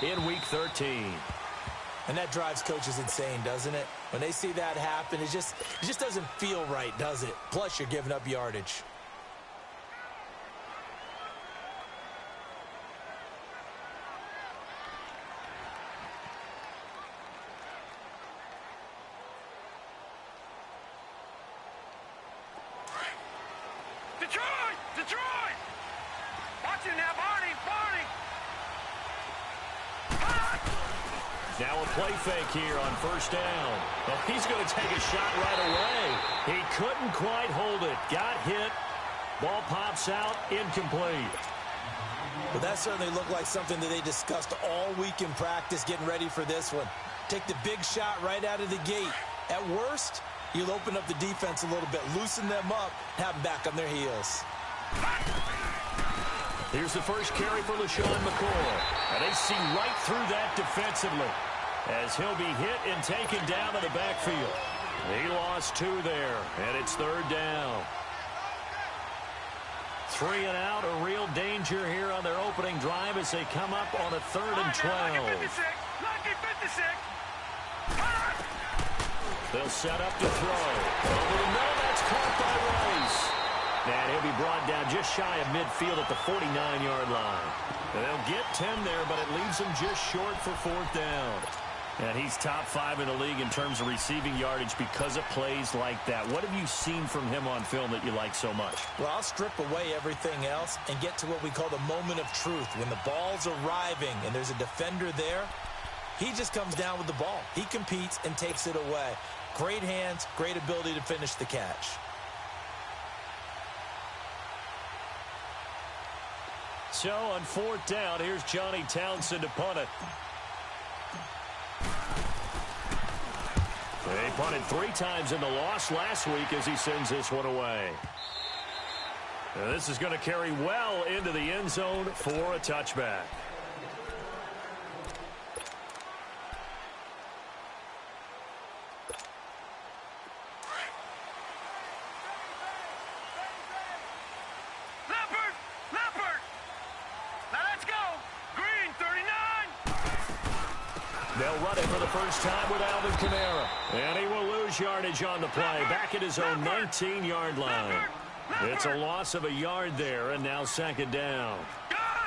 in Week 13. And that drives coaches insane, doesn't it? When they see that happen, it just doesn't feel right, does it? Plus, you're giving up yardage. Detroit! Watch it now, Barney! Now a play fake here on first down. Well, he's going to take a shot right away. He couldn't quite hold it. Got hit. Ball pops out. Incomplete. Well, that certainly looked like something that they discussed all week in practice getting ready for this one. Take the big shot right out of the gate. At worst, you'll open up the defense a little bit, loosen them up, have them back on their heels. Here's the first carry for LaShawn McCoy. And they see right through that defensively as he'll be hit and taken down in the backfield. He lost 2 there, and it's third down. 3 and out, a real danger here on their opening drive as they come up on a 3rd and 12. They'll set up to throw. Over the middle, that's caught by Rice. And he'll be brought down just shy of midfield at the 49-yard line. And they'll get 10 there, but it leaves them just short for 4th down. And he's top 5 in the league in terms of receiving yardage because of plays like that. What have you seen from him on film that you like so much? Well, I'll strip away everything else and get to what we call the moment of truth. When the ball's arriving and there's a defender there, he just comes down with the ball. He competes and takes it away. Great hands, great ability to finish the catch. So on 4th down, here's Johnny Townsend to punt it. They punted 3 times in the loss last week as he sends this one away. Now this is going to carry well into the end zone for a touchback. They'll run it for the first time with Alvin Kamara. And he will lose yardage on the play. Back at his own 19-yard line. It's a loss of a yard there, and now 2nd down.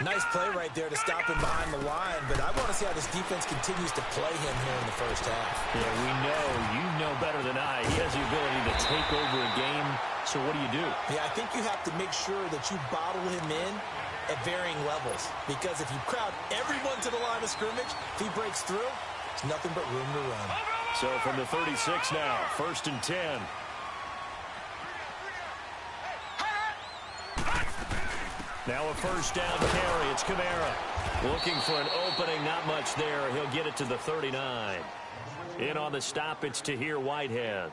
Nice play right there to stop him behind the line, but I want to see how this defense continues to play him here in the first half. Yeah, we know. You know better than I. He has the ability to take over a game. So what do? Yeah, I think you have to make sure that you bottle him in at varying levels. Because if you crowd everyone to the line of scrimmage, if he breaks through, there's nothing but room to run. So from the 36 now, 1st and 10. Now a first down carry. It's Kamara. Looking for an opening, not much there. He'll get it to the 39. In on the stop, it's Tahir Whitehead.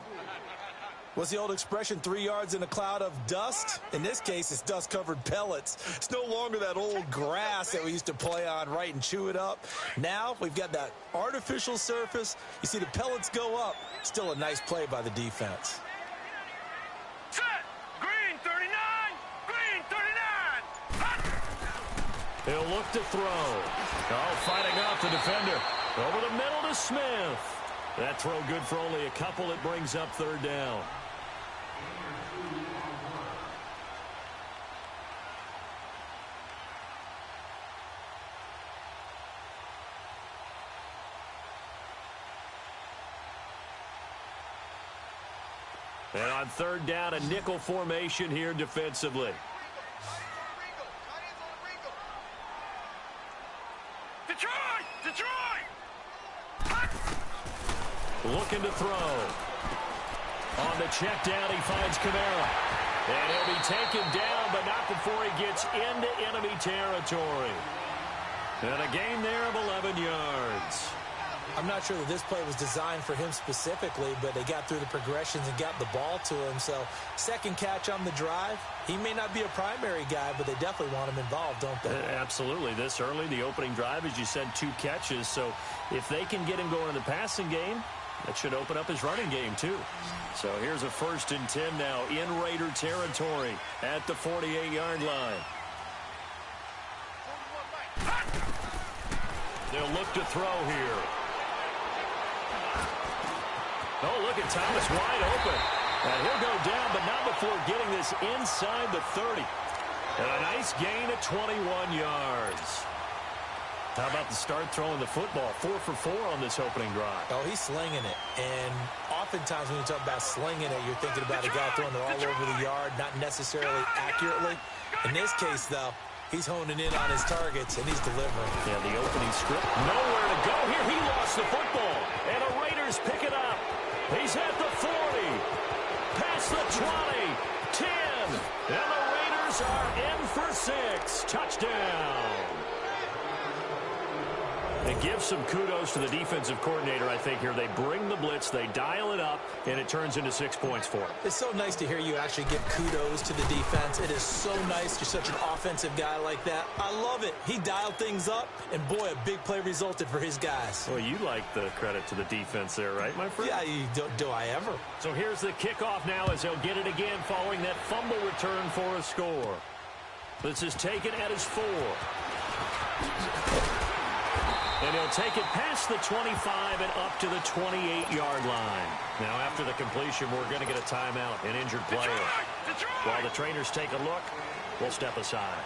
What's the old expression, 3 yards in a cloud of dust? In this case, it's dust-covered pellets. It's no longer that old grass that we used to play on, right, and chew it up. Now we've got that artificial surface. You see the pellets go up. Still a nice play by the defense. Set! Green 39! Green 39! He'll look to throw. Oh, fighting off the defender. Over the middle to Smith. That throw good for only a couple. It brings up 3rd down. And on 3rd down, a nickel formation here defensively. Detroit! Looking to throw. On the check down, he finds Kamara. And he'll be taken down, but not before he gets into enemy territory. And a gain there of 11 yards. I'm not sure that this play was designed for him specifically, but they got through the progressions and got the ball to him. So, 2nd catch on the drive. He may not be a primary guy, but they definitely want him involved, don't they? Absolutely. This early, the opening drive, as you said, 2 catches. So, if they can get him going in the passing game, that should open up his running game, too. So, here's a 1st and 10 now in Raider territory at the 48-yard line. They'll look to throw here. Oh, look at Thomas wide open. And he'll go down, but not before getting this inside the 30. And a nice gain of 21 yards. How about the start throwing the football? 4 for 4 on this opening drive. Oh, he's slinging it. And oftentimes when you talk about slinging it, you're thinking about a guy throwing it all over the yard, not necessarily accurately. In this case, though, he's honing in on his targets, and he's delivering. Yeah, the opening script. Nowhere to go here. He lost the football. And the Raiders pick it up. He's at the 40. Past the 20. 10. And the Raiders are in for 6. Touchdown. And give some kudos to the defensive coordinator, I think, here. They bring the blitz, they dial it up, and it turns into 6 points for them. It's so nice to hear you actually give kudos to the defense. It is so nice. You're such an offensive guy like that. I love it. He dialed things up, and boy, a big play resulted for his guys. Well, you like the credit to the defense there, right, my friend? Yeah, do I ever? So here's the kickoff now as they'll get it again following that fumble return for a score. This is taken at his 4. And he'll take it past the 25 and up to the 28-yard line. Now, after the completion, we're going to get a timeout, an injured player. While the trainers take a look, we'll step aside.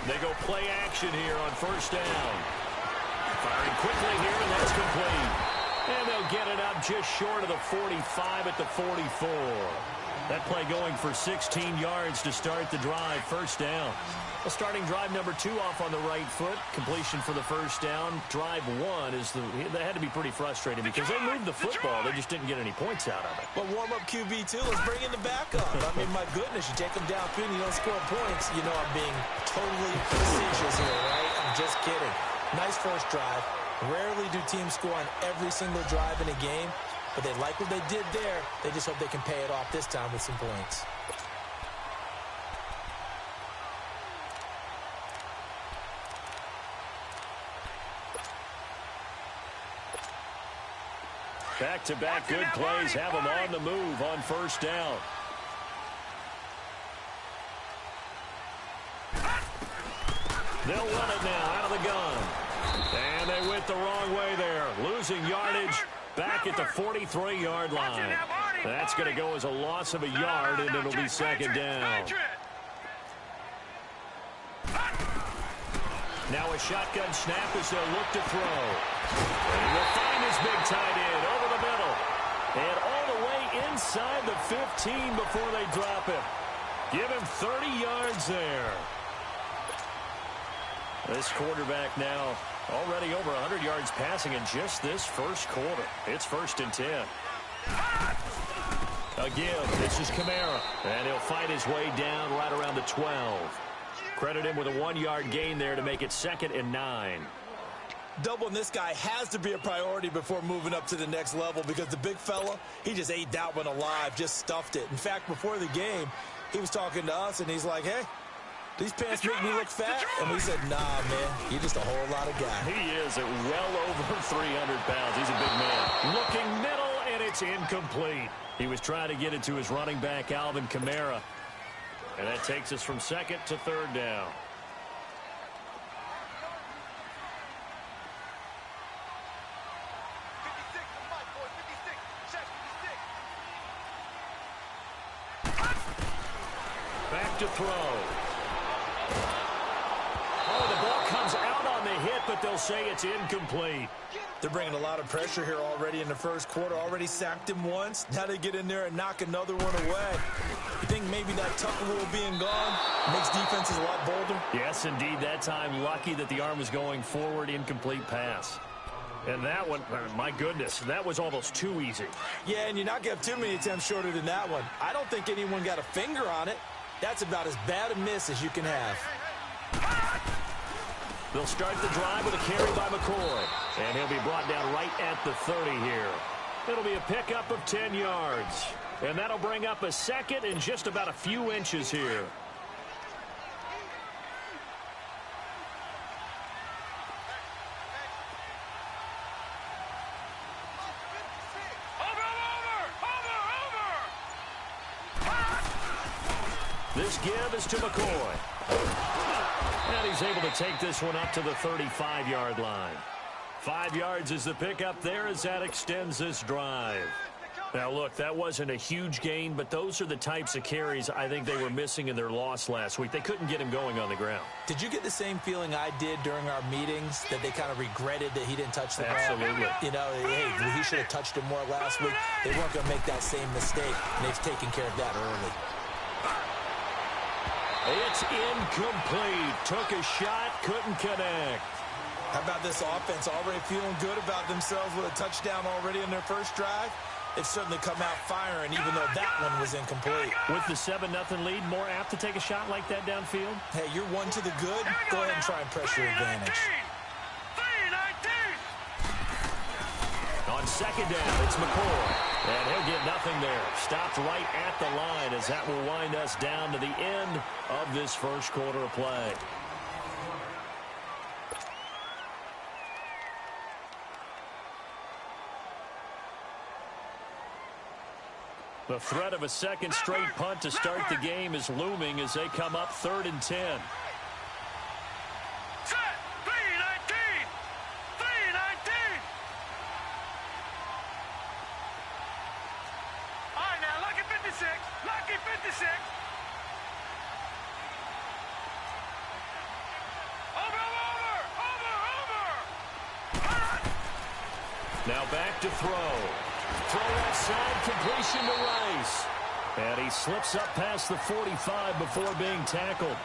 They go play action here on first down. Firing quickly here, and that's complete. And they'll get it up just short of the 45 at the 44. That play going for 16 yards to start the drive, first down. Well, starting drive number 2 off on the right foot. Completion for the first down. Drive 1 is that had to be pretty frustrating because they moved the football. They just didn't get any points out of it. But warm-up QB, too. Let's bring in the backup. I mean, my goodness, you take them downfield and you don't score points. You know I'm being totally facetious here, right? I'm just kidding. Nice first drive. Rarely do teams score on every single drive in a game, but they like what they did there. They just hope they can pay it off this time with some points. Back-to-back good plays have them on the move on first down. They'll run it now out of the gun. And they went the wrong way there. Losing yardage back at the 43-yard line. That's going to go as a loss of a yard, and it'll be second down. Now a shotgun snap as they'll look to throw. And he will find his big tight end over the middle. And all the way inside the 15 before they drop him. Give him 30 yards there. This quarterback now already over 100 yards passing in just this first quarter. It's 1st and 10. Again, this is Kamara. And he'll fight his way down right around the 12. Credit him with a 1-yard gain there to make it 2nd and 9. Doubling this guy has to be a priority before moving up to the next level because the big fella, he just ate that one alive, just stuffed it. In fact, before the game, he was talking to us, and he's like, hey, these pants make me look fat? And we said, nah, man, you're just a whole lot of guy. He is at well over 300 pounds. He's a big man. Looking middle, and it's incomplete. He was trying to get it to his running back, Alvin Kamara. And that takes us from 2nd to 3rd down. Back to throw. Oh, the ball comes out on the hit, but they'll say it's incomplete. They're bringing a lot of pressure here already in the first quarter. Already sacked him once. Now they get in there and knock another one away. You think maybe that Tucker rule being gone makes defenses a lot bolder? Yes, indeed. That time, lucky that the arm was going forward, incomplete pass. And that one, my goodness, that was almost too easy. Yeah, and you're not going to have too many attempts shorter than that one. I don't think anyone got a finger on it. That's about as bad a miss as you can have. They'll start the drive with a carry by McCoy. And he'll be brought down right at the 30 here. It'll be a pickup of 10 yards. And that'll bring up a 2nd and just about a few inches here. This give is to McCoy. And he's able to take this one up to the 35-yard line. 5 yards is the pickup there as that extends this drive. Now, look, that wasn't a huge gain, but those are the types of carries I think they were missing in their loss last week. They couldn't get him going on the ground. Did you get the same feeling I did during our meetings, that they kind of regretted that he didn't touch the ball? Absolutely. You know, hey, he should have touched it more last week. They weren't going to make that same mistake, and they've taken care of that early. It's incomplete. Took a shot, couldn't connect. How about this offense already feeling good about themselves with a touchdown already in their first drive? They've certainly come out firing, even though that one was incomplete. With the 7-0 lead, more apt to take a shot like that downfield? Hey, you're one to the good. Go ahead and try and press your advantage. 3-19. On second down, it's McCoy. And he'll get nothing there. Stopped right at the line as that will wind us down to the end of this first quarter of play. The threat of a second straight punt to start the game is looming as they come up 3rd and 10. Set. 3-19. 3-19. All right, now, lucky 56. Lucky 56. Over. Now back to throw. Throw outside, completion to Rice. And he slips up past the 45 before being tackled.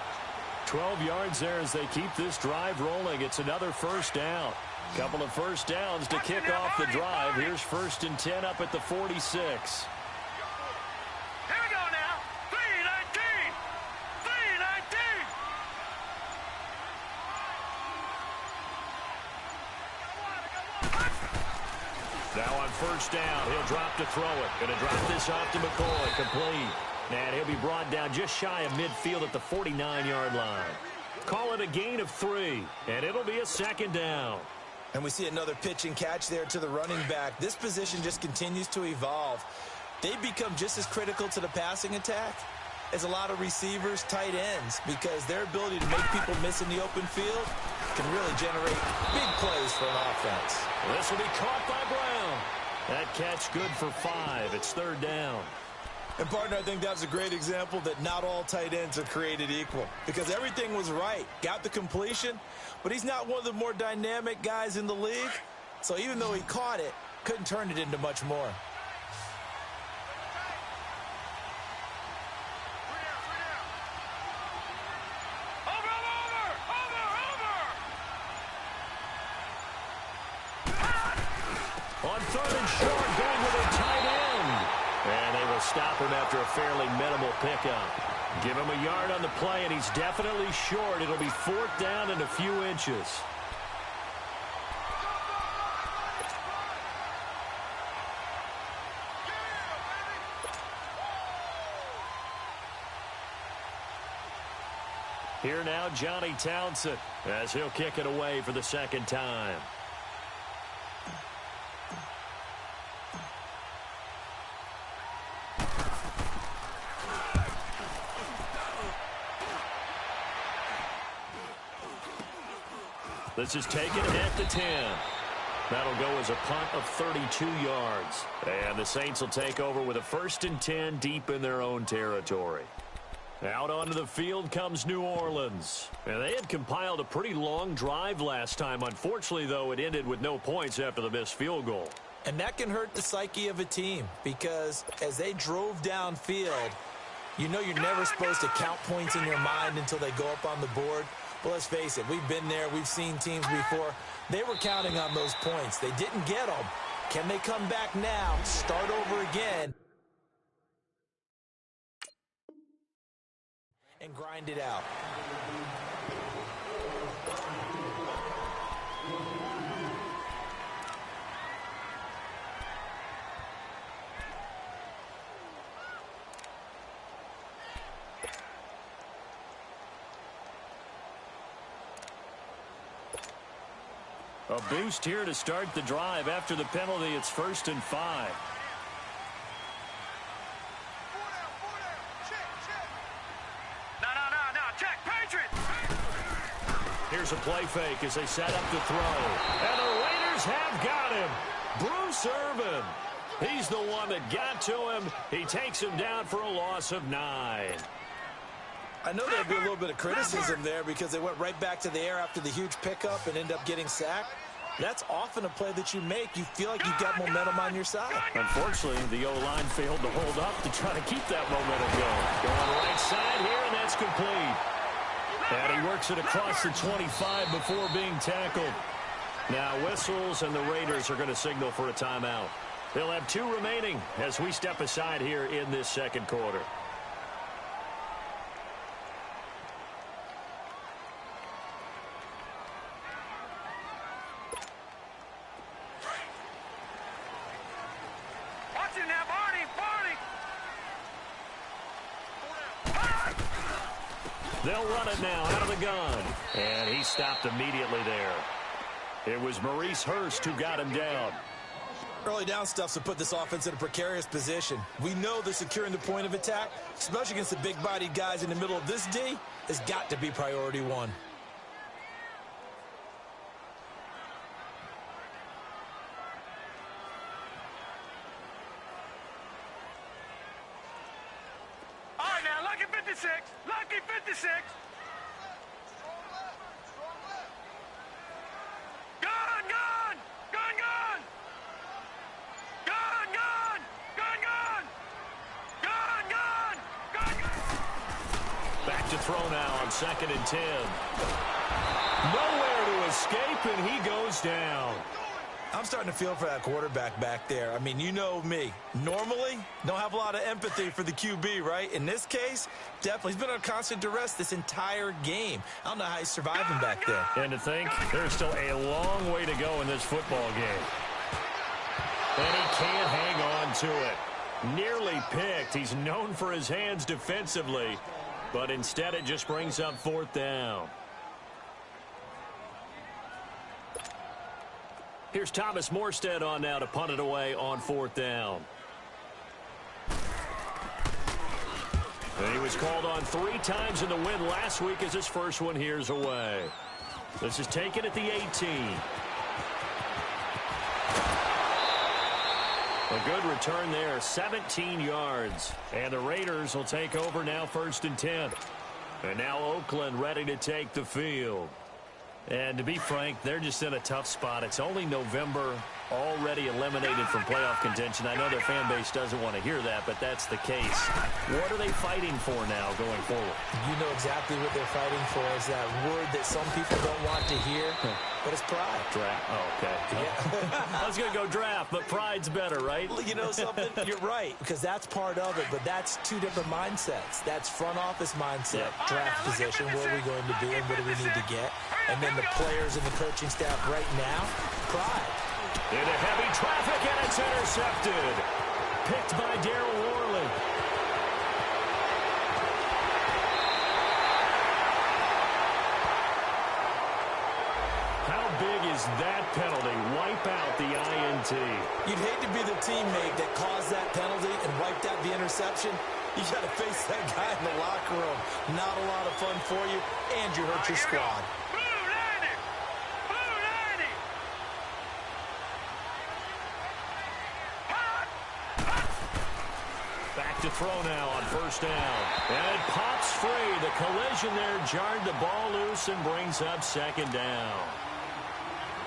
12 yards there as they keep this drive rolling. It's another first down. Couple of first downs to kick off the drive. Here's 1st and 10 up at the 46. Here we go now. 3-19. 3-19. Now on first down, he'll drop to throw it. Going to drop this off to McCoy, complete. And he'll be brought down just shy of midfield at the 49-yard line. Call it a gain of 3, and it'll be a second down. And we see another pitch and catch there to the running back. This position just continues to evolve. They become just as critical to the passing attack as a lot of receivers, tight ends, because their ability to make people miss in the open field can really generate big plays for an offense. This will be caught by Brown. That catch good for 5. It's 3rd down. And, partner, I think that was a great example that not all tight ends are created equal, because everything was right. Got the completion, but he's not one of the more dynamic guys in the league. So even though he caught it, couldn't turn it into much more. On 3rd and short, going with a tight end. And they will stop him after a fairly minimal pickup. Give him a yard on the play, and he's definitely short. It'll be 4th down and a few inches. Here now, Johnny Townsend, as he'll kick it away for the second time. This is taken at the 10. That'll go as a punt of 32 yards. And the Saints will take over with a 1st and 10 deep in their own territory. Out onto the field comes New Orleans. And they had compiled a pretty long drive last time. Unfortunately, though, it ended with no points after the missed field goal. And that can hurt the psyche of a team, because as they drove downfield, you know you're never supposed to count points in your mind until they go up on the board. Well, let's face it, we've been there. We've seen teams before. They were counting on those points. They didn't get them. Can they come back now, start over again, and grind it out? A boost here to start the drive. After the penalty, it's 1st and 5. No, check, Patriots! Here's a play fake as they set up to throw. And the Raiders have got him. Bruce Irvin. He's the one that got to him. He takes him down for a loss of 9. I know there'll be a little bit of criticism there because they went right back to the air after the huge pickup and end up getting sacked. That's often a play that you make. You feel like you've got momentum on your side. Unfortunately, the O-line failed to hold up to try to keep that momentum going. Going right side here, and that's complete. And he works it across the 25 before being tackled. Now whistles, and the Raiders are going to signal for a timeout. They'll have 2 remaining as we step aside here in this second quarter. They'll run it now out of the gun. And he stopped immediately there. It was Maurice Hurst who got him down. Early down stuffs will put this offense in a precarious position. We know that securing the point of attack, especially against the big-bodied guys in the middle of this D, has got to be priority 1. All right, now, lucky 56. Lucky 56. Gun, gun. Gun, gun. Gun, gun. Gun, gun. Gun, gun. Gun, gun. Back to throw now on 2nd and 10. Nowhere to escape, and he goes down. I'm starting to feel for that quarterback back there. I mean, you know me. Normally, don't have a lot of empathy for the QB, right? In this case, definitely. He's been under constant duress this entire game. I don't know how he's surviving back there. And to think, there's still a long way to go in this football game. And he can't hang on to it. Nearly picked. He's known for his hands defensively, but instead it just brings up 4th down. Here's Thomas Morstead on now to punt it away on 4th down. And he was called on 3 times in the win last week as his first one here's away. This is taken at the 18. A good return there, 17 yards. And the Raiders will take over now 1st and 10. And now Oakland ready to take the field. And to be frank, they're just in a tough spot. It's only November, already eliminated from playoff contention. I know their fan base doesn't want to hear that, but that's the case. What are they fighting for now going forward? You know exactly what they're fighting for is that word that some people don't want to hear, but it's pride. Draft? Oh, okay. Yeah. I was going to go draft, but pride's better, right? You know something? You're right, because that's part of it, but that's 2 different mindsets. That's front office mindset, draft position, where are we going to be and what do we need to get? And then the players and the coaching staff right now, pride. Into heavy traffic, and it's intercepted. Picked by Darryl Worley. How big is that penalty? Wipe out the INT. You'd hate to be the teammate that caused that penalty and wiped out the interception. You got to face that guy in the locker room. Not a lot of fun for you, and you hurt your squad. Back to throw now on 1st down. And it pops free. The collision there jarred the ball loose and brings up 2nd down.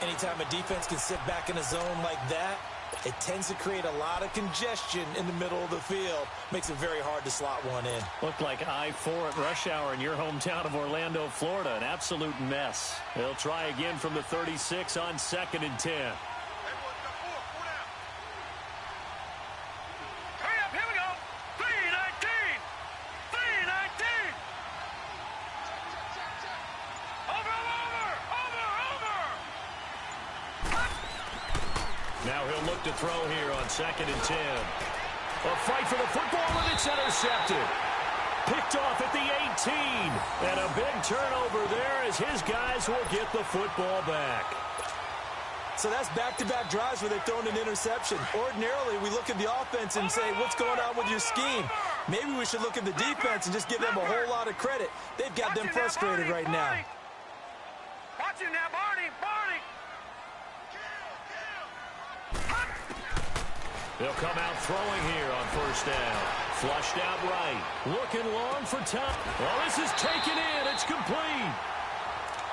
Anytime a defense can sit back in a zone like that, it tends to create a lot of congestion in the middle of the field. Makes it very hard to slot one in. Looked like I-4 at rush hour in your hometown of Orlando, Florida. An absolute mess. They'll try again from the 36 on 2nd and 10. Now he'll look to throw here on 2nd and 10. A fight for the football, and it's intercepted. Picked off at the 18. And a big turnover there as his guys will get the football back. So that's back-to-back drives where they've thrown an interception. Ordinarily, we look at the offense and say, what's going on with your scheme? Maybe we should look at the defense and just give them a whole lot of credit. They've got them frustrated right now. Watch him now, Barney. Barney. They'll come out throwing here on first down. Flushed out right. Looking long for time. Well, this is taken in. It's complete.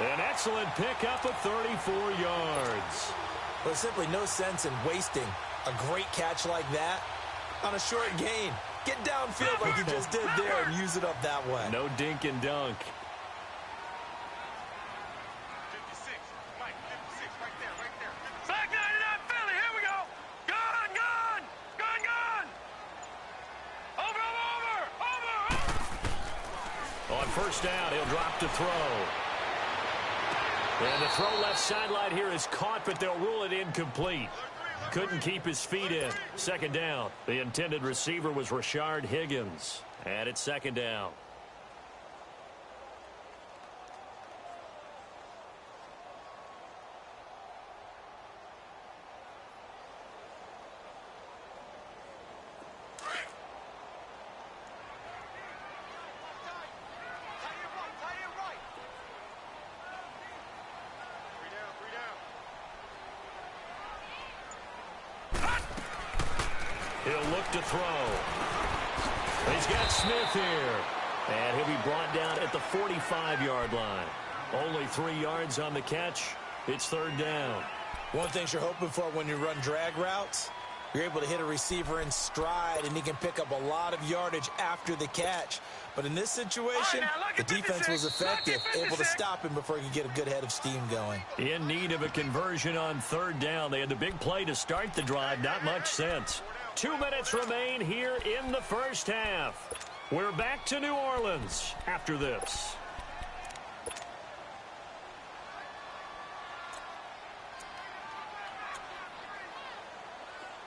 An excellent pickup of 34 yards. There's simply no sense in wasting a great catch like that on a short gain. Get downfield like you just did there and use it up that way. No dink and dunk. 56. Mike, 56. Right there, right there. Back 99 Philly. Here we go. Gun, gun. Gun, gun. Over, over, over, over. On first down, he'll drop to throw. And the throw left sideline here is caught, but they'll rule it incomplete. Couldn't keep his feet in. Second down. The intended receiver was Rashard Higgins. And it's second down. He'll look to throw. He's got Smith here. And he'll be brought down at the 45-yard line. Only 3 yards on the catch. It's third down. One thing you're hoping for when you run drag routes, you're able to hit a receiver in stride, and he can pick up a lot of yardage after the catch. But in this situation, the defense was effective, able to stop him before he could get a good head of steam going. In need of a conversion on third down. They had the big play to start the drive. Not much sense. 2 minutes remain here in the first half. We're back to New Orleans after this.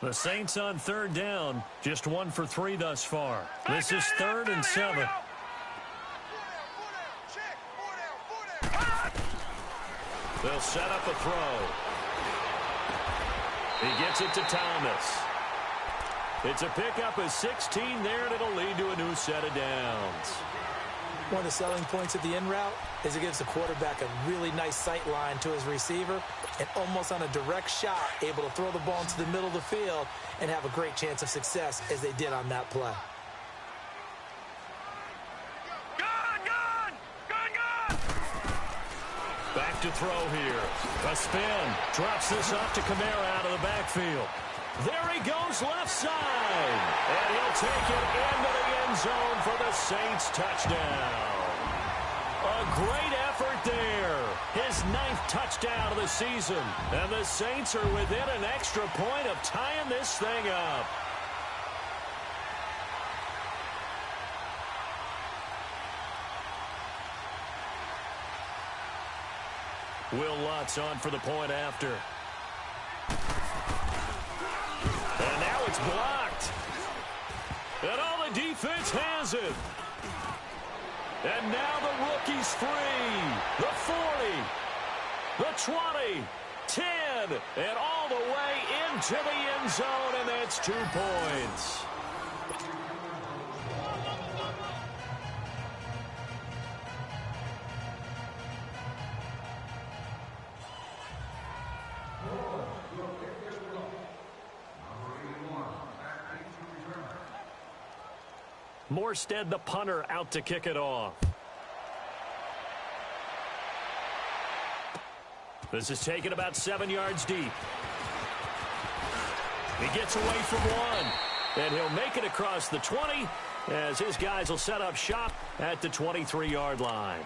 The Saints on third down, just 1 for 3 thus far. This is 3rd and 7. They'll set up a throw. He gets it to Thomas. It's a pickup of 16 there, and it'll lead to a new set of downs. One of the selling points of the in route is it gives the quarterback a really nice sight line to his receiver, and almost on a direct shot, able to throw the ball into the middle of the field and have a great chance of success as they did on that play. Gun, gun. Gun, gun. Back to throw here. A spin. Drops this off to Kamara out of the backfield. There he goes left side. And he'll take it into the end zone for the Saints touchdown. A great effort there. His 9th touchdown of the season. And the Saints are within an extra point of tying this thing up. Will Lutz on for the point after. And now it's blocked. And all the defense has it. And now the rookie's free. The 40. The 20. 10. And all the way into the end zone. And that's 2 points. Morstead, the punter, out to kick it off. This is taken about 7 yards deep. He gets away from one, and he'll make it across the 20 as his guys will set up shop at the 23-yard line.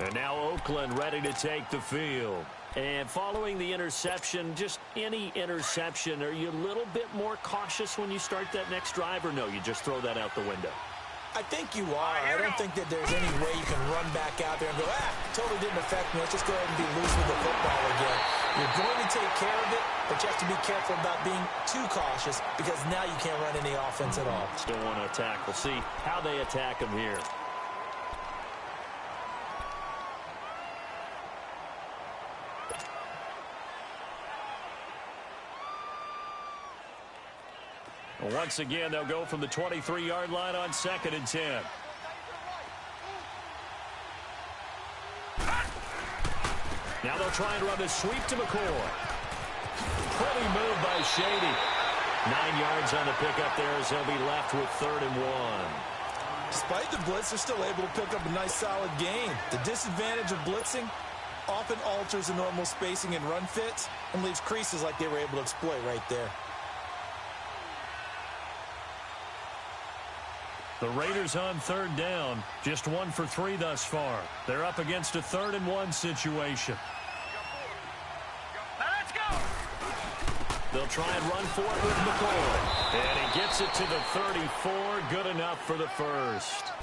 And now Oakland ready to take the field. And following the interception, just any interception, are you a little bit more cautious when you start that next drive, or no, you just throw that out the window? I think you are. I don't think that there's any way you can run back out there and go, totally didn't affect me. Let's just go ahead and be loose with the football again. You're going to take care of it, but you have to be careful about being too cautious because now you can't run any offense at all. Still want to attack. We'll see how they attack him here. Once again, they'll go from the 23-yard line on 2nd and 10. Now they'll try and run this sweep to McCoy. Pretty move by Shady. 9 yards on the pickup there as they'll be left with 3rd and 1. Despite the blitz, they're still able to pick up a nice, solid gain. The disadvantage of blitzing often alters the normal spacing and run fits and leaves creases like they were able to exploit right there. The Raiders on 3rd down, just 1 for 3 thus far. They're up against a 3rd and 1 situation. Now let's go. They'll try and run for it with McCoy. And he gets it to the 34. Good enough for the first.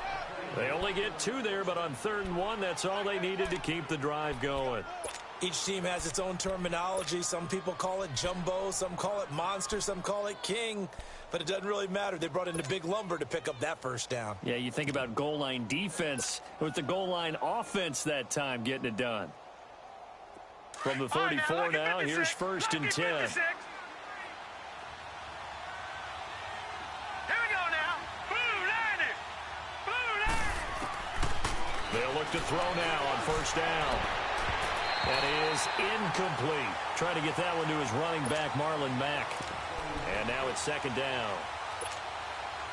They only get 2 there, but on 3rd and 1, that's all they needed to keep the drive going. Each team has its own terminology. Some people call it jumbo, some call it monster, some call it king. But it doesn't really matter. They brought in the big lumber to pick up that first down. Yeah, you think about goal line defense with the goal line offense that time getting it done. From the 34 now, here's 1st and 10. Here we go now. Blue Niners. Blue Niners. They'll look to throw now on 1st down. That is incomplete. Trying to get that one to his running back, Marlon Mack. And now it's 2nd down.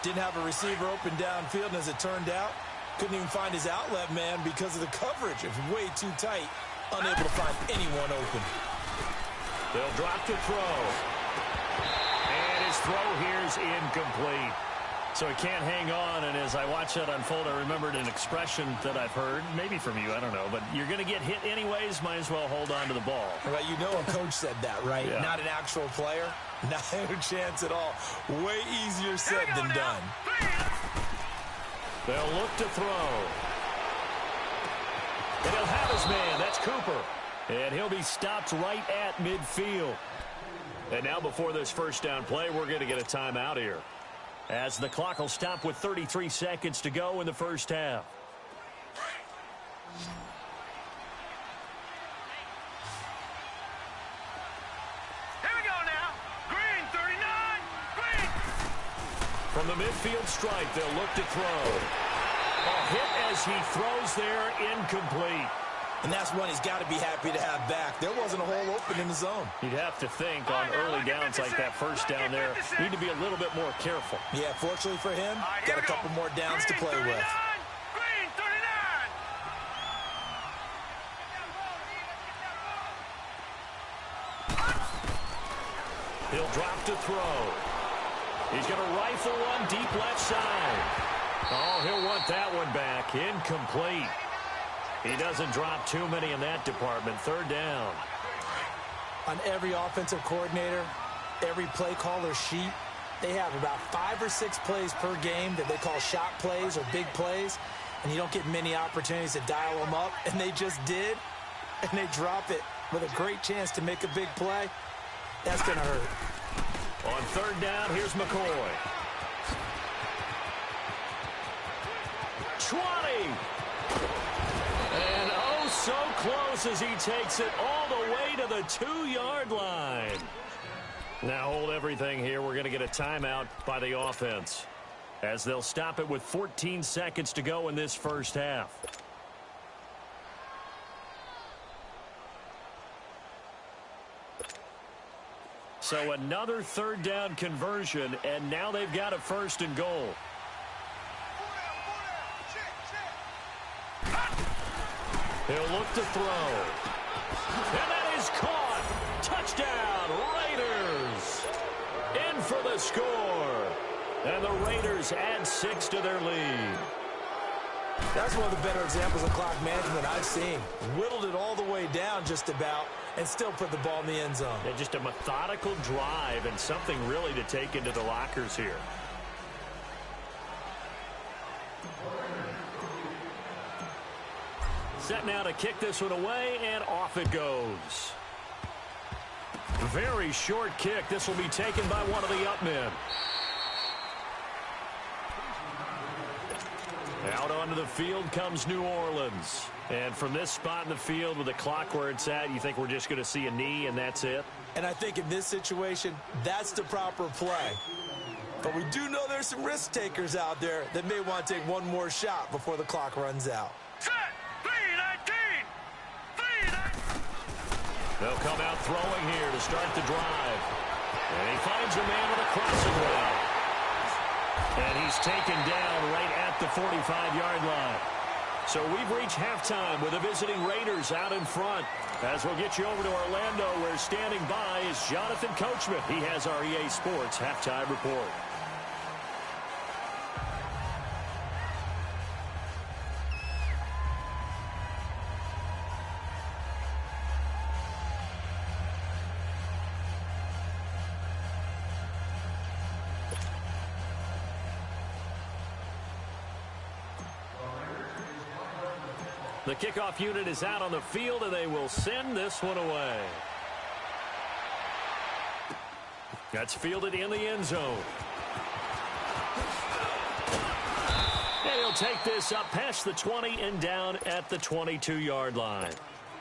Didn't have a receiver open downfield, and as it turned out, couldn't even find his outlet man because of the coverage. It was way too tight, unable to find anyone open. They'll drop to throw. And his throw here is incomplete. So he can't hang on, and as I watch that unfold, I remembered an expression that I've heard, maybe from you, I don't know, but you're going to get hit anyways, might as well hold on to the ball. Right, you know a coach said that, right? Yeah. Not an actual player. Not a chance at all. Way easier said than done. They'll look to throw. And he'll have his man. That's Cooper. And he'll be stopped right at midfield. And now before this 1st down play, we're going to get a timeout here, as the clock will stop with 33 seconds to go in the 1st half. Here we go now. Green 39. Green. From the midfield stripe, they'll look to throw. A hit as he throws there, incomplete. And that's one he's got to be happy to have back. There wasn't a hole open in the zone. You'd have to think on early downs like that 1st down there, need to be a little bit more careful. Yeah, fortunately for him, got a couple more downs to play with. Green 39. He'll drop to throw. He's going to rifle one deep left side. Oh, he'll want that one back. Incomplete. He doesn't drop too many in that department. 3rd down. On every offensive coordinator, every play caller sheet, they have about 5 or 6 plays per game that they call shot plays or big plays, and you don't get many opportunities to dial them up, and they just did, and they drop it with a great chance to make a big play. That's going to hurt. On 3rd down, here's McCoy. 20. And oh, so close as he takes it all the way to the 2-yard line. Now hold everything here. We're going to get a timeout by the offense, as they'll stop it with 14 seconds to go in this 1st half. So another 3rd down conversion, and now they've got a 1st and goal. He'll look to throw. And that is caught. Touchdown, Raiders. In for the score. And the Raiders add 6 to their lead. That's one of the better examples of clock management I've seen. Whittled it all the way down just about and still put the ball in the end zone. Yeah, just a methodical drive and something really to take into the lockers here. Set now to kick this one away, and off it goes. Very short kick. This will be taken by one of the up men. Out onto the field comes New Orleans. And from this spot in the field with the clock where it's at, you think we're just going to see a knee and that's it? And I think in this situation, that's the proper play. But we do know there's some risk takers out there that may want to take one more shot before the clock runs out. Set. 3-19. 3-19. They'll come out throwing here to start the drive. And he finds a man with a crossing route. And he's taken down right at the 45-yard line. So we've reached halftime with the visiting Raiders out in front. As we'll get you over to Orlando, where standing by is Jonathan Coachman. He has our EA Sports halftime report. The kickoff unit is out on the field, and they will send this one away. That's fielded in the end zone. And he'll take this up past the 20 and down at the 22-yard line.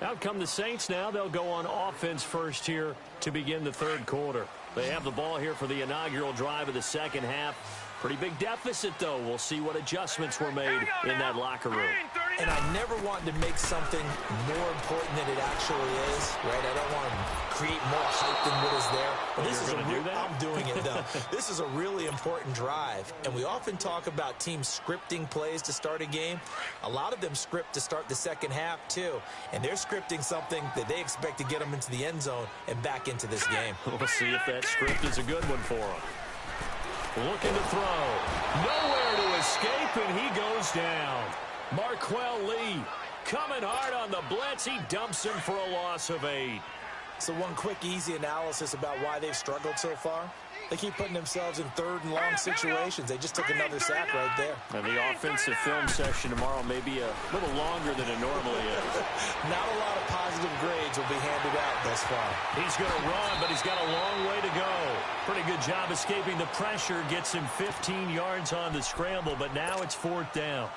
Out come the Saints now. They'll go on offense first here to begin the third quarter. They have the ball here for the inaugural drive of the second half. Pretty big deficit, though. We'll see what adjustments were made in that locker room. And I never want to make something more important than it actually is, right? I don't want to create more hype than what is there. But this is I'm doing it, though. This is a really important drive. And we often talk about teams scripting plays to start a game. A lot of them script to start the second half, too. And they're scripting something that they expect to get them into the end zone and back into this game. We'll see if that script is a good one for them. Looking to throw. Nowhere to escape, and he goes down. Marquell Lee coming hard on the blitz. He dumps him for a loss of 8. So one quick, easy analysis about why they've struggled so far. They keep putting themselves in third and long situations. They just took another sack right there. And the offensive film session tomorrow may be a little longer than it normally is. Not a lot of positive grades will be handed out thus far. He's going to run, but he's got a long way to go. Pretty good job escaping the pressure. Gets him 15 yards on the scramble, but now it's 4th down.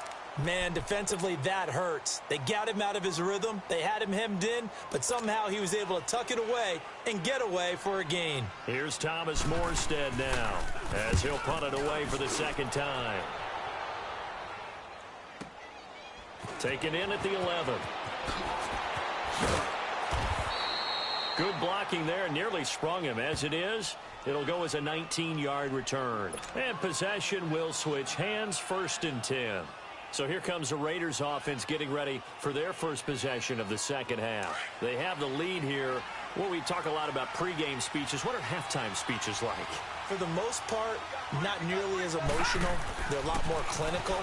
Man, defensively, that hurts. They got him out of his rhythm. They had him hemmed in, but somehow he was able to tuck it away and get away for a gain. Here's Thomas Morstead now, as he'll punt it away for the second time. Taken in at the 11. Good blocking there, nearly sprung him. As it is, it'll go as a 19-yard return. And possession will switch hands, 1st and 10. So here comes the Raiders offense getting ready for their first possession of the second half. They have the lead here. Well, we talk a lot about pregame speeches. What are halftime speeches like? For the most part, not nearly as emotional. They're a lot more clinical.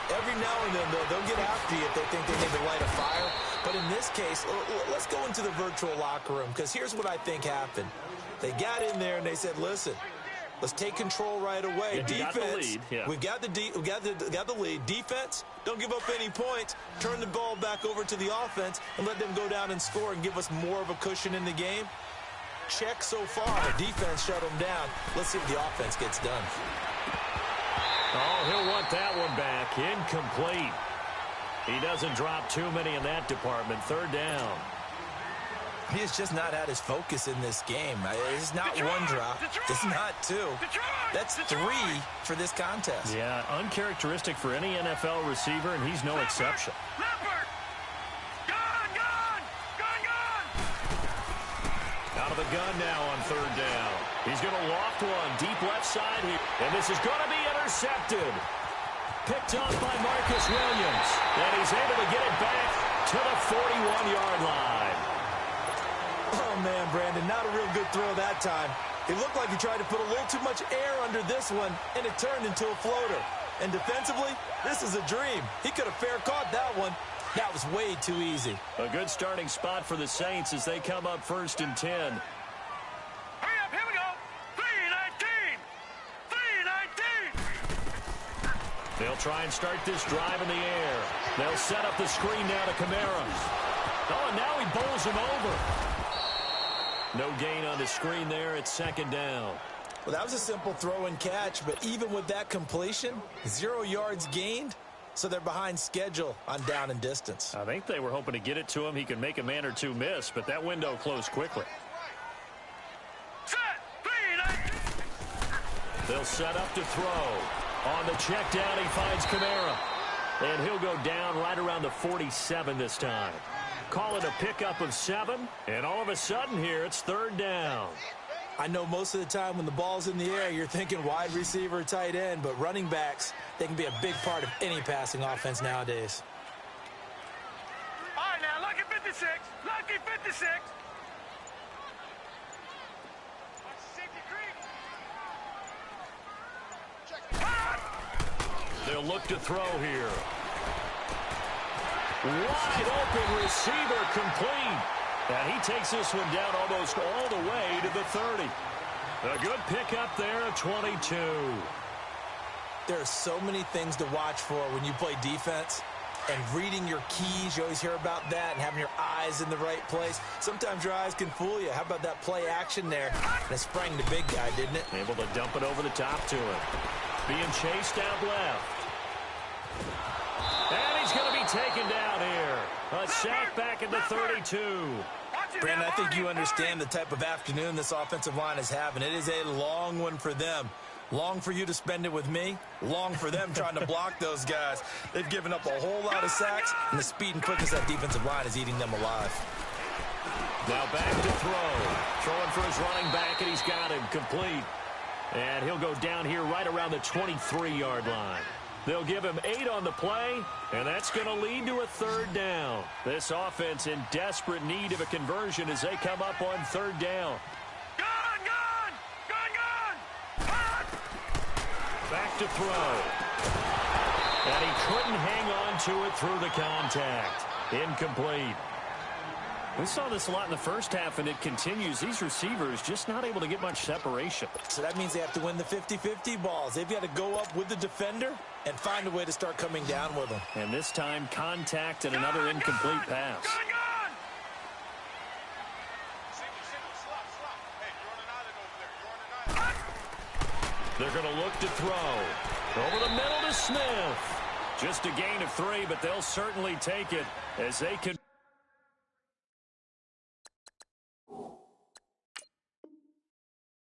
Every now and then, they'll get after you if they think they need to light a fire. But in this case, let's go into the virtual locker room, because here's what I think happened. They got in there and they said, listen, let's take control right away. Defense, we've got the lead. Defense, don't give up any points. Turn the ball back over to the offense and let them go down and score and give us more of a cushion in the game. Check so far. The defense shut them down. Let's see if the offense gets done. Oh, he'll want that one back. Incomplete. He doesn't drop too many in that department. 3rd down. He has just not had his focus in this game. It's not one drop. It's not 2. That's 3 for this contest. Yeah, uncharacteristic for any NFL receiver, and he's no exception. Out of the gun now on 3rd down. He's going to loft one deep left side here. And this is going to be intercepted. Picked up by Marcus Williams. And he's able to get it back to the 41-yard line. Oh, man, Brandon, not a real good throw that time. It looked like he tried to put a little too much air under this one, and it turned into a floater. And defensively, this is a dream. He could have fair caught that one. That was way too easy. A good starting spot for the Saints as they come up 1st and 10. Hurry up, here we go. 3-19. 3-19. They'll try and start this drive in the air. They'll set up the screen now to Kamara. Oh, and now he bowls him over. No gain on the screen there. It's 2nd down. Well, that was a simple throw and catch, but even with that completion, 0 yards gained, so they're behind schedule on down and distance. I think they were hoping to get it to him. He could make a man or two miss, but that window closed quickly. Set. 3-19. They'll set up to throw. On the check down, he finds Kamara. And he'll go down right around the 47 this time. Call it a pickup of 7, and all of a sudden here, it's 3rd down. I know most of the time when the ball's in the air, you're thinking wide receiver, tight end, but running backs, they can be a big part of any passing offense nowadays. All right, now, lucky 56. Lucky 56. They'll look to throw here. Wide open receiver complete. And he takes this one down almost all the way to the 30. A good pickup there at 22. There are so many things to watch for when you play defense. And reading your keys, you always hear about that, and having your eyes in the right place. Sometimes your eyes can fool you. How about that play action there? And it sprang the big guy, didn't it? Able to dump it over the top to him. Being chased out left. And he's going to be taken down here. A sack back at the 32. Brandon, I think you understand the type of afternoon this offensive line is having. It is a long one for them. Long for you to spend it with me. Long for them trying to block those guys. They've given up a whole lot of sacks, and the speed and quickness of that defensive line is eating them alive. Now back to throw. Throwing for his running back, and he's got him complete. And he'll go down here right around the 23-yard line. They'll give him 8 on the play, and that's going to lead to a 3rd down. This offense in desperate need of a conversion as they come up on 3rd down. Back to throw. And he couldn't hang on to it through the contact. Incomplete. We saw this a lot in the first half, and it continues. These receivers just not able to get much separation. So that means they have to win the 50-50 balls. They've got to go up with the defender and find a way to start coming down with them. And this time, contact and another incomplete pass. They're going to look to throw. Over the middle to Smith. Just a gain of 3, but they'll certainly take it as they can.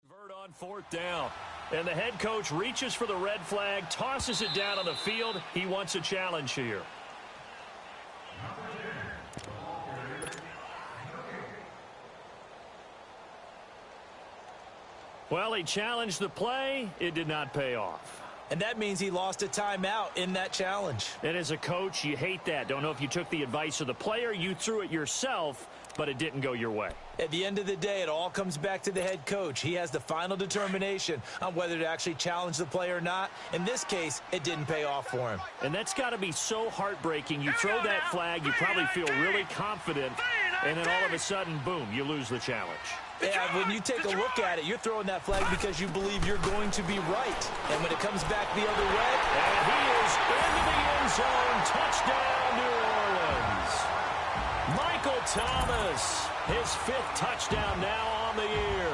Convert on 4th down. And the head coach reaches for the red flag, tosses it down on the field. He wants a challenge here. Well, he challenged the play. It did not pay off. And that means he lost a timeout in that challenge. And as a coach, you hate that. Don't know if you took the advice of the player, you threw it yourself, but it didn't go your way. At the end of the day, it all comes back to the head coach. He has the final determination on whether to actually challenge the play or not. In this case, it didn't pay off for him. And that's got to be so heartbreaking. You throw that flag, you probably feel really confident, and then all of a sudden, boom, you lose the challenge. Yeah, when you take a look at it, you're throwing that flag because you believe you're going to be right. And when it comes back the other way, and he is into the end zone. Touchdown, New Orleans. Michael Thomas, his 5th touchdown now on the year.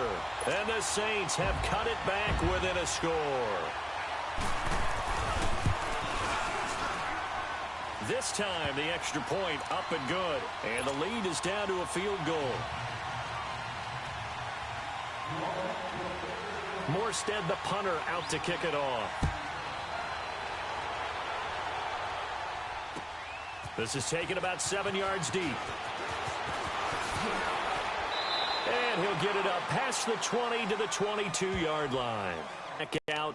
And the Saints have cut it back within a score. This time, the extra point up and good. And the lead is down to a field goal. Morstead, the punter, out to kick it off. This is taken about 7 yards deep. And he'll get it up past the 20 to the 22-yard line. Back out.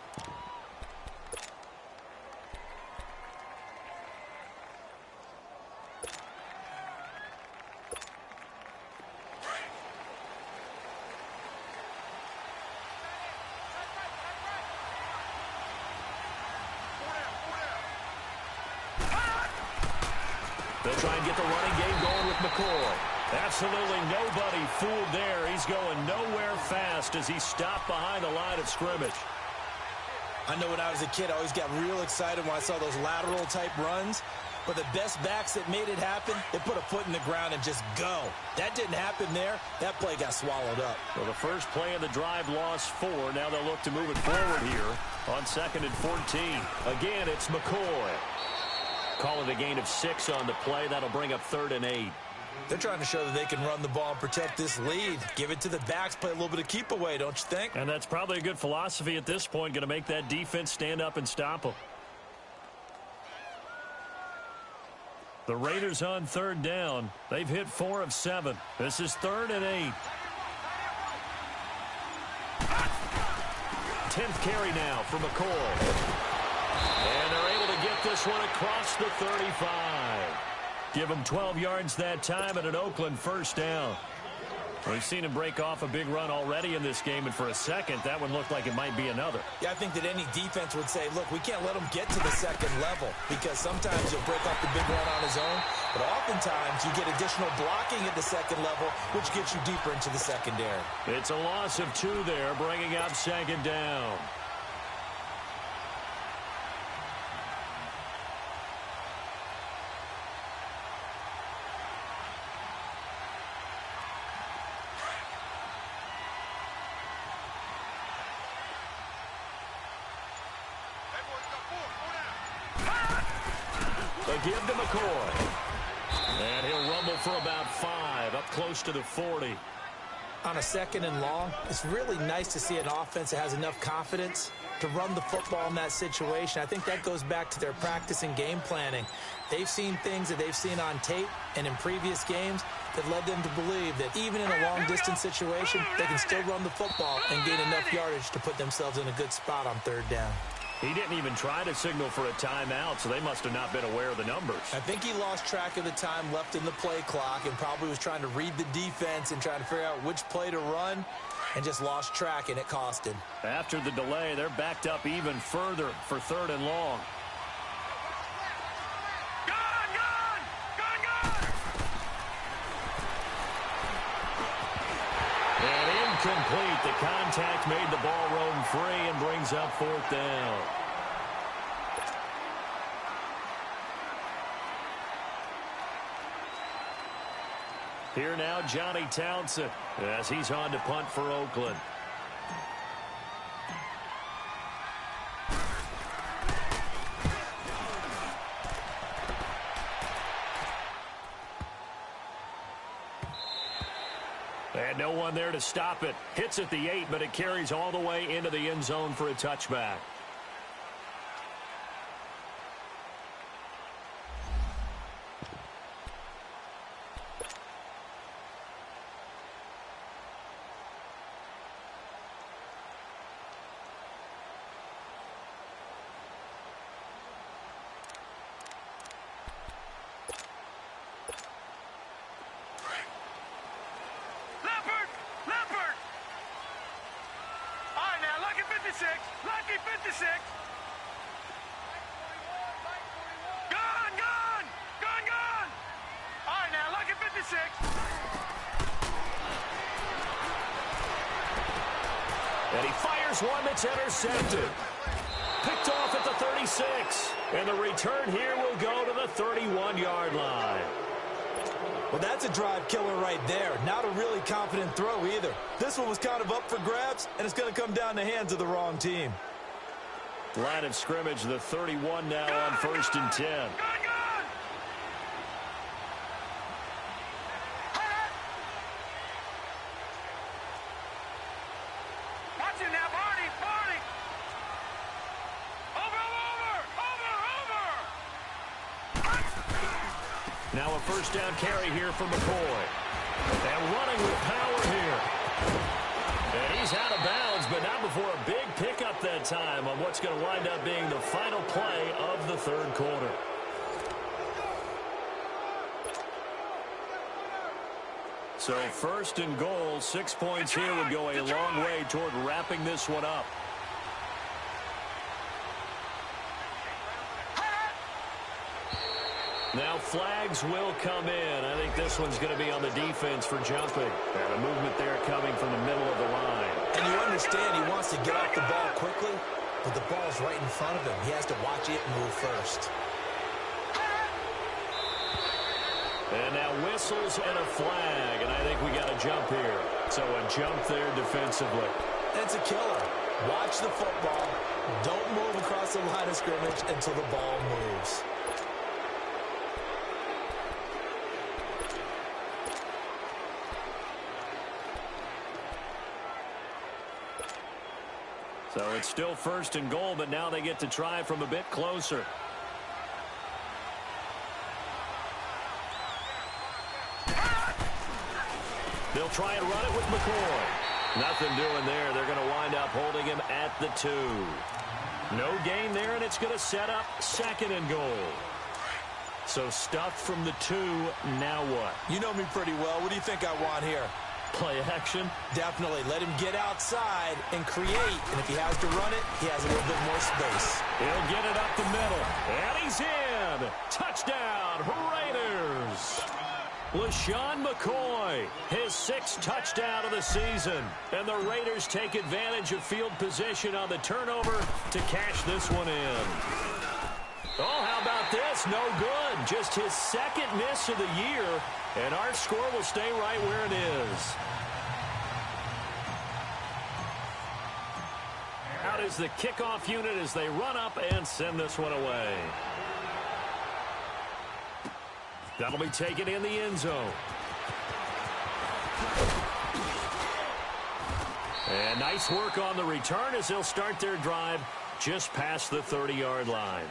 They'll try and get the running game going with McCoy. Absolutely nobody fooled there. He's going nowhere fast as he stopped behind the line of scrimmage. I know when I was a kid, I always got real excited when I saw those lateral-type runs. But the best backs that made it happen, they put a foot in the ground and just go. That didn't happen there. That play got swallowed up. Well, the first play of the drive lost 4. Now they'll look to move it forward here on 2nd and 14. Again, it's McCoy. Call it a gain of 6 on the play. That'll bring up 3rd and 8. They're trying to show that they can run the ball and protect this lead. Give it to the backs, play a little bit of keep away, don't you think? And that's probably a good philosophy at this point. Going to make that defense stand up and stop them. The Raiders on third down. They've hit 4 of 7. This is 3rd and 8. 10th carry now for McCoy. And they're able to get this one across the 35. Give them 12 yards that time and an Oakland first down. We've seen him break off a big run already in this game, and for a second, that one looked like it might be another. Yeah, I think that any defense would say, look, we can't let him get to the second level, because sometimes he'll break off the big run on his own, but oftentimes you get additional blocking at the second level, which gets you deeper into the secondary. It's a loss of 2 there, bringing up 2nd down. They give to McCoy. And he'll rumble for about 5, up close to the 40. On a 2nd and long, it's really nice to see an offense that has enough confidence to run the football in that situation. I think that goes back to their practice and game planning. They've seen things that they've seen on tape and in previous games that led them to believe that even in a long-distance situation, they can still run the football and gain enough yardage to put themselves in a good spot on 3rd down. He didn't even try to signal for a timeout, so they must have not been aware of the numbers. I think he lost track of the time left in the play clock and probably was trying to read the defense and trying to figure out which play to run and just lost track, and it cost him. After the delay, they're backed up even further for 3rd and long. Complete. The contact made the ball roam free and brings up 4th down. Here now, Johnny Townsend, as he's on to punt for Oakland. And no one there to stop it. Hits at the 8, but it carries all the way into the end zone for a touchback. Lucky 56. Gone. All right, now, Lucky 56. And he fires one that's intercepted. Picked off at the 36. And the return here will go to the 31-yard line. Well, that's a drive killer right there. Not a really confident throw either. This one was kind of up for grabs, and it's going to come down in the hands of the wrong team. Line of scrimmage, the 31 now on 1st and 10. Watch it now, Barney. Over. Now a first down carry here for McCoy. And running with power here. And he's out of bounds, but not before a big pickup that time on what's going to wind up being the final play of the 3rd quarter. So 1st and goal, 6 points here would go a long way toward wrapping this one up. Now flags will come in. I think this one's going to be on the defense for jumping. And a movement there coming from the middle of the line. And you understand he wants to get off the ball quickly, but the ball's right in front of him. He has to watch it move first. And now whistles and a flag, and I think we got a jump here. So a jump there defensively. That's a killer. Watch the football. Don't move across the line of scrimmage until the ball moves. So it's still 1st and goal, but now they get to try from a bit closer. They'll try and run it with McCoy. Nothing doing there. They're going to wind up holding him at the 2. No gain there, and it's going to set up 2nd and goal. So stuffed from the 2, now what? You know me pretty well. What do you think I want here? Play action? Definitely. Let him get outside and create. And if he has to run it, he has a little bit more space. He'll get it up the middle. And he's in. Touchdown, Raiders. LaShawn McCoy, his 6th touchdown of the season. And the Raiders take advantage of field position on the turnover to cash this one in. Oh, how about this? No good. Just his 2nd miss of the year. And our score will stay right where it is. Out is the kickoff unit as they run up and send this one away. That'll be taken in the end zone. And nice work on the return as they'll start their drive just past the 30-yard line.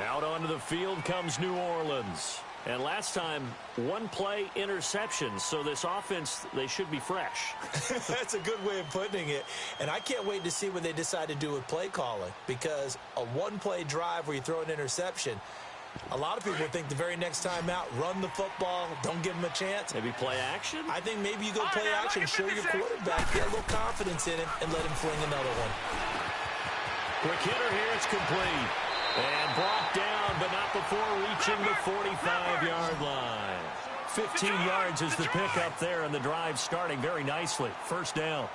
Out onto the field comes New Orleans. And last time, 1-play interception. So this offense, they should be fresh. That's a good way of putting it. And I can't wait to see what they decide to do with play calling. Because a 1-play drive where you throw an interception, a lot of people think the very next time out, run the football, don't give them a chance. Maybe play action? I think maybe you go play action, show your quarterback, get a little confidence in him, and let him fling another one. Quick hitter here, it's complete. And brought down, but not before reaching the 45-yard line. 15 yards is the pickup there, and the drive starting very nicely. First down.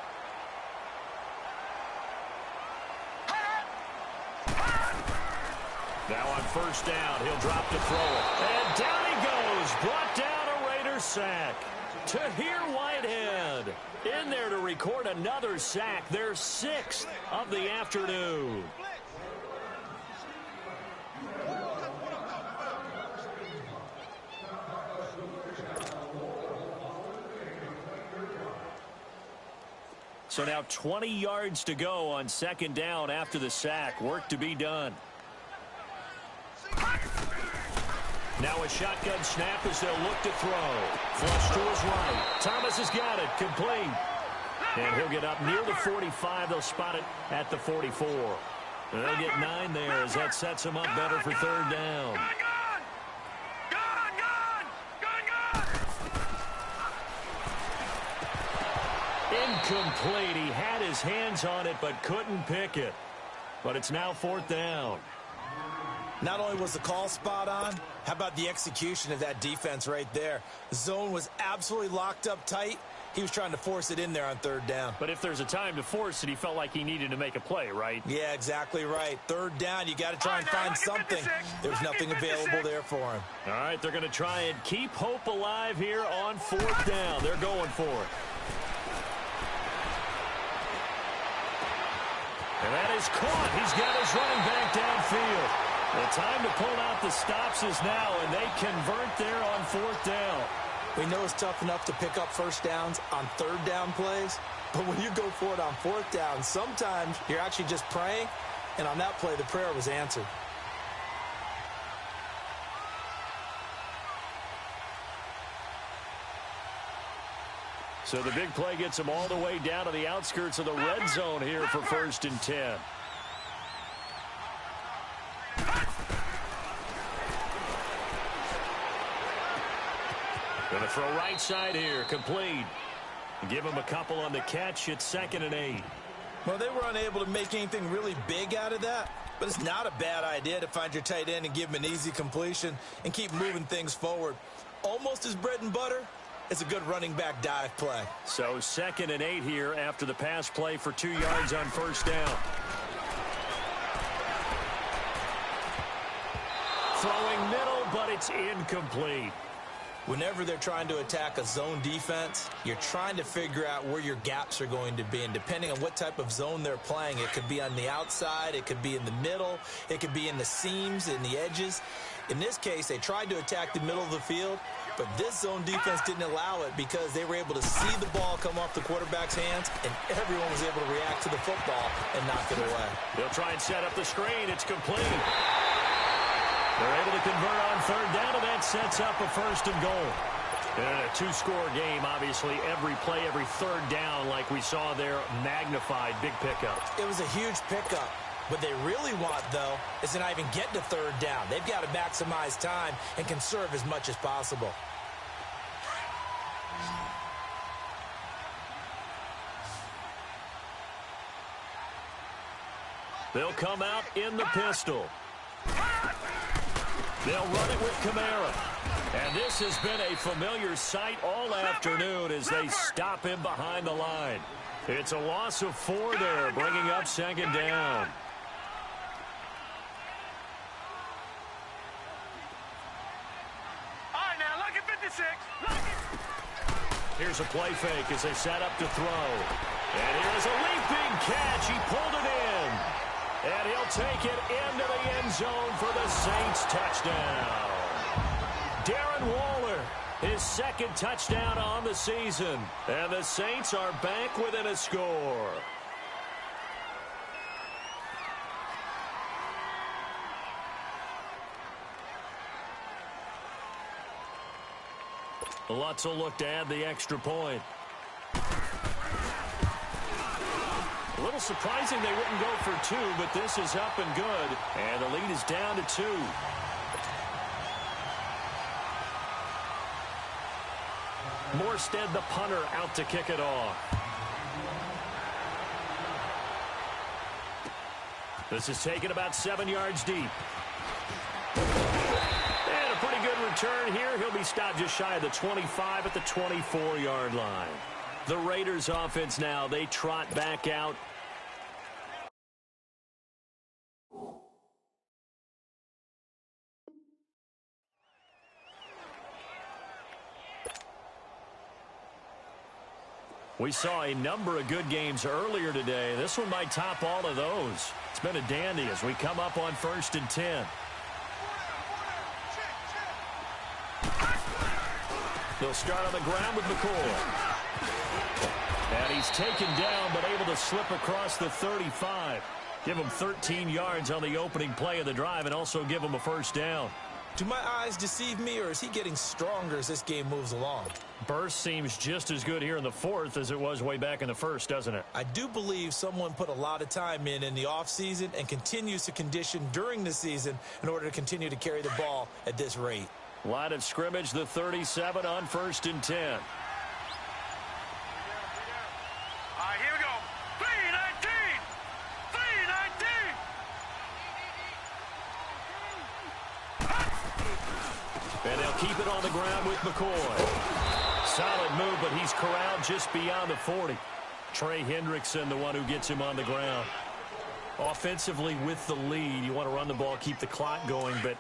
Now on first down, he'll drop to throw it. And down he goes. Brought down a Raiders sack. Tahir Whitehead in there to record another sack. Their 6th of the afternoon. So now 20 yards to go on 2nd down after the sack. Work to be done. Now a shotgun snap as they'll look to throw. Flush to his right. Thomas has got it. Complete. And he'll get up near the 45. They'll spot it at the 44. And they'll get 9 there as that sets him up better for 3rd down. Incomplete. He had his hands on it but couldn't pick it. But it's now 4th down. Not only was the call spot on, how about the execution of that defense right there? The zone was absolutely locked up tight. He was trying to force it in there on 3rd down. But if there's a time to force it, he felt like he needed to make a play, right? Yeah, exactly right. 3rd down, you got to try and find something. There's nothing available there for him. All right, they're going to try and keep hope alive here on 4th down. They're going for it. And that is caught. He's got his running back downfield. The time to pull out the stops is now, and they convert there on 4th down. We know it's tough enough to pick up first downs on 3rd down plays, but when you go for it on 4th down, sometimes you're actually just praying, and on that play, the prayer was answered. So the big play gets them all the way down to the outskirts of the red zone here for 1st and 10. Going to throw right side here, complete. Give him a couple on the catch. It's 2nd and 8. Well, they were unable to make anything really big out of that, but it's not a bad idea to find your tight end and give him an easy completion and keep moving things forward. Almost his bread and butter. It's a good running back dive play. So 2nd and 8 here after the pass play for 2 yards on 1st down. Throwing middle, but it's incomplete. Whenever they're trying to attack a zone defense, you're trying to figure out where your gaps are going to be. And depending on what type of zone they're playing, it could be on the outside, it could be in the middle, it could be in the seams, in the edges. In this case, they tried to attack the middle of the field, but this zone defense didn't allow it because they were able to see the ball come off the quarterback's hands, and everyone was able to react to the football and knock it away. They'll try and set up the screen. It's complete. They're able to convert on 3rd down, and that sets up a 1st and goal. In a two-score game, obviously, every play, every third down, like we saw there, magnified, big pickup. It was a huge pickup. What they really want, though, is to not even get to third down. They've got to maximize time and conserve as much as possible. They'll come out in the pistol. They'll run it with Kamara. And this has been a familiar sight all afternoon as they stop him behind the line. It's a loss of 4 there, bringing up second down. All right, now, look at 56. Here's a play fake as they set up to throw. And here's a leaping catch. He pulled it in. And he'll take it into the end zone for the Saints touchdown. Darren Waller, his second touchdown on the season. And the Saints are back within a score. Lutz will look to add the extra point. A little surprising they wouldn't go for 2, but this is up and good. And the lead is down to 2. Morstead, the punter, out to kick it off. This is taken about 7 yards deep. And a pretty good return here. He'll be stopped just shy of the 25 at the 24-yard line. The Raiders offense now, they trot back out. We saw a number of good games earlier today. This one might top all of those. It's been a dandy as we come up on 1st and 10. They'll start on the ground with McCoy. And he's taken down, but able to slip across the 35. Give him 13 yards on the opening play of the drive and also give him a first down. Do my eyes deceive me, or is he getting stronger as this game moves along? Burst seems just as good here in the 4th as it was way back in the 1st, doesn't it? I do believe someone put a lot of time in the offseason and continues to condition during the season in order to continue to carry the ball at this rate. Line of scrimmage, the 37 on 1st and 10. All right, here we go. 319. 319. And they'll keep it on the ground with McCoy. Solid move, but he's corralled just beyond the 40. Trey Hendrickson, the one who gets him on the ground. Offensively with the lead, you want to run the ball, keep the clock going, but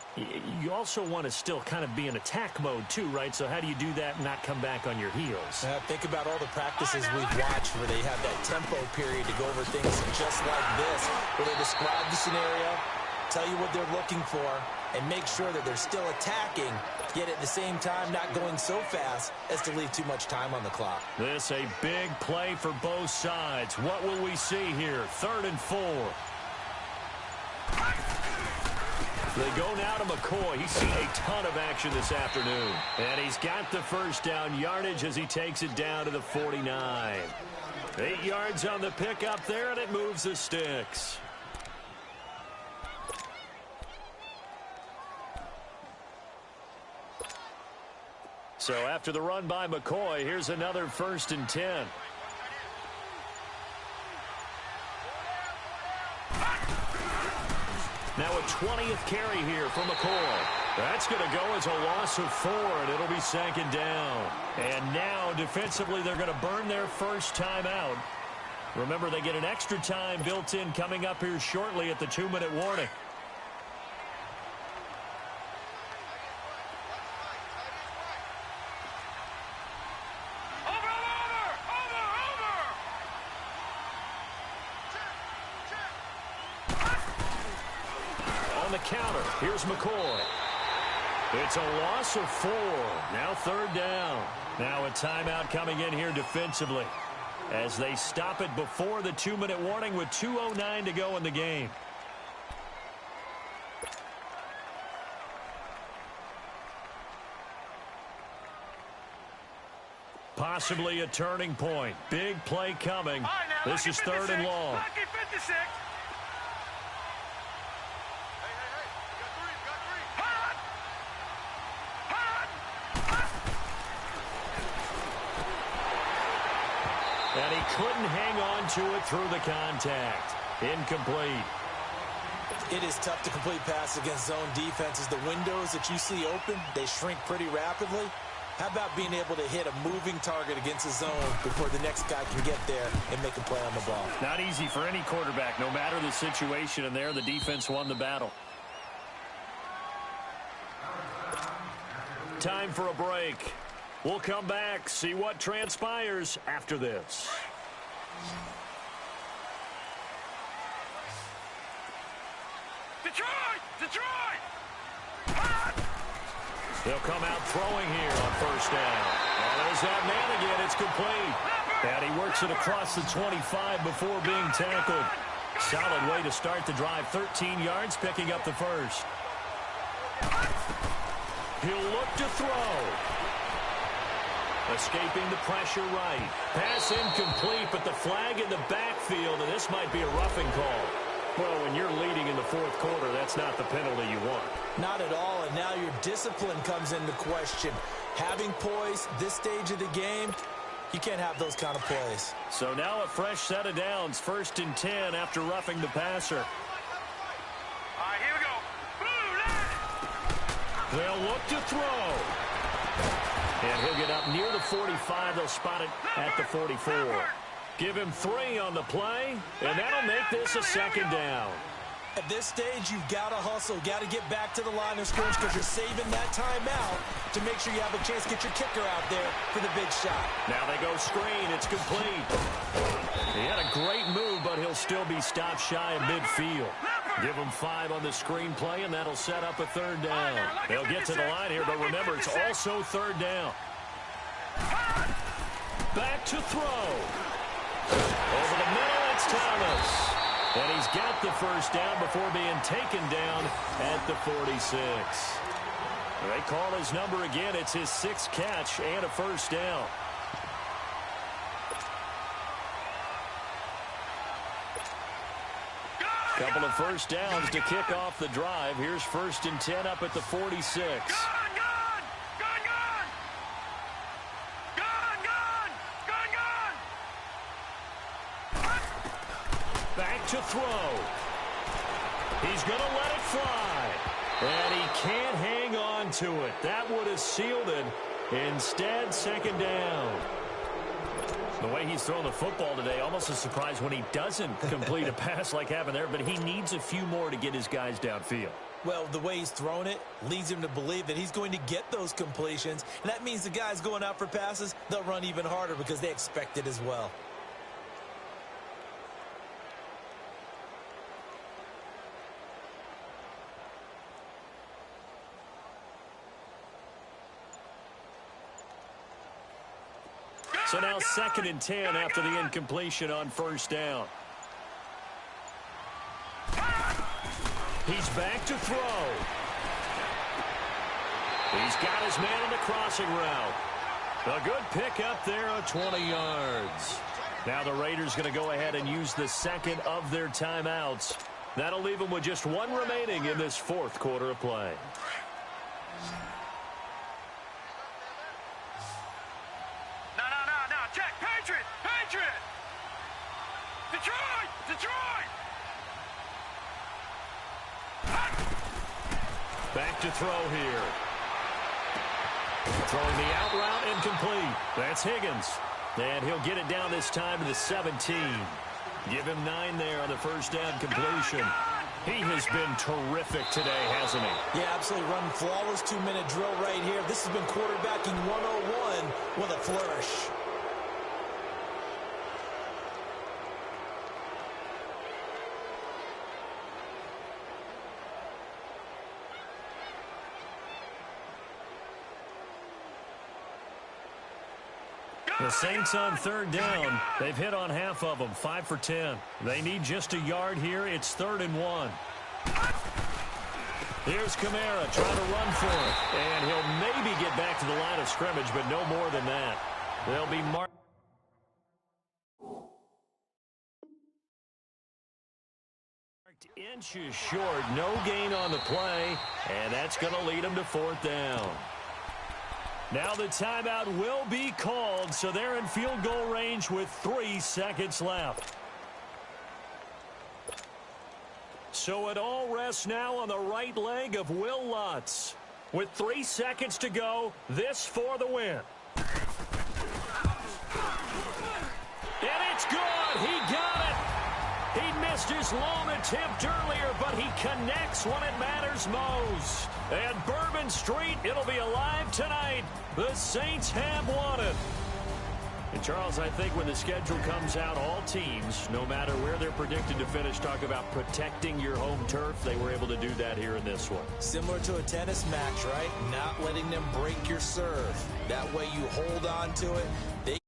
you also want to still kind of be in attack mode too, right? So how do you do that and not come back on your heels? Think about all the practices we've watched where they have that tempo period to go over things just like this, where they describe the scenario, tell you what they're looking for, and make sure that they're still attacking, yet at the same time not going so fast as to leave too much time on the clock. This a big play for both sides. What will we see here? 3rd and 4. They go now to McCoy. He's seen a ton of action this afternoon. And he's got the first down yardage as he takes it down to the 49. 8 yards on the pickup there, and it moves the sticks. So after the run by McCoy, here's another 1st and 10. Now a 20th carry here for McCoy. That's going to go as a loss of 4, and it'll be 2nd down. And now defensively they're going to burn their first time out. Remember, they get an extra time built in coming up here shortly at the 2-minute warning. Counter. Here's McCoy. It's a loss of 4. Now 3rd down. Now a timeout coming in here defensively as they stop it before the 2-minute warning with 2:09 to go in the game. Possibly a turning point. Big play coming. All right, now, This is third and long. Lucky 56. Hey, you got three. Hot! And he couldn't hang on to it through the contact. Incomplete. It is tough to complete passes against zone defenses. The windows that you see open, they shrink pretty rapidly. How about being able to hit a moving target against a zone before the next guy can get there and make a play on the ball? Not easy for any quarterback, no matter the situation, and there the defense won the battle. Time for a break. We'll come back, see what transpires after this. Detroit! They'll come out throwing here on first down. And there's that man again. It's complete. And he works it across the 25 before being tackled. Solid way to start the drive. 13 yards, picking up the first. He'll look to throw. Escaping the pressure right. Pass incomplete, but the flag in the backfield, and this might be a roughing call. Well, when you're leading in the fourth quarter, that's not the penalty you want. Not at all, and now your discipline comes into question. Having poise this stage of the game, you can't have those kind of plays. So now a fresh set of downs, 1st and 10 after roughing the passer. All right, here we go. They'll look to throw. And he'll get up near the 45. They'll spot it at the 44. Give him 3 on the play, and that'll make this a 2nd down. At this stage, you've got to hustle, got to get back to the line of scrimmage because you're saving that timeout to make sure you have a chance to get your kicker out there for the big shot. Now they go screen. It's complete. He had a great move, but he'll still be stopped shy of midfield. Give him 5 on the screen play, and that'll set up a 3rd down. They'll get to the line here, but remember, it's also 3rd down. Back to throw. Over the middle, it's Thomas. And he's got the 1st down before being taken down at the 46. They call his number again. It's his 6th catch and a 1st down. Couple of 1st downs to kick off the drive. Here's 1st and 10 up at the 46. Back to throw. He's going to let it fly. And he can't hang on to it. That would have sealed it. Instead, 2nd down. The way he's throwing the football today, almost a surprise when he doesn't complete a pass like happened there, but he needs a few more to get his guys downfield. Well, the way he's thrown it leads him to believe that he's going to get those completions, and that means the guys going out for passes, they'll run even harder because they expect it as well. So now 2nd and 10 after the incompletion on 1st down. He's back to throw. He's got his man on the crossing route. A good pick up there of 20 yards. Now the Raiders going to go ahead and use the 2nd of their timeouts. That'll leave them with just 1 remaining in this 4th quarter of play. Back to throw here. Throwing the out route incomplete. That's Higgins. And he'll get it down this time to the 17. Give him 9 there on the 1st down completion. He has been terrific today, hasn't he? Yeah, absolutely. Running flawless 2-minute drill right here. This has been quarterbacking 101 with a flourish. The Saints on 3rd down. They've hit on half of them, 5 for 10. They need just a yard here. It's 3rd and 1. Here's Kamara trying to run for it. And he'll maybe get back to the line of scrimmage, but no more than that. They'll be marked inches short. No gain on the play, and that's going to lead them to 4th down. Now the timeout will be called, so they're in field goal range with 3 seconds left. So it all rests now on the right leg of Will Lutz. With 3 seconds to go, this for the win. And it's good. He got it. He missed his long attempt earlier, but he connects when it matters most. And Bourbon Street, it'll be alive tonight. The Saints have won it. And, Charles, I think when the schedule comes out, all teams, no matter where they're predicted to finish, talk about protecting your home turf. They were able to do that here in this one. Similar to a tennis match, right? Not letting them break your serve. That way you hold on to it.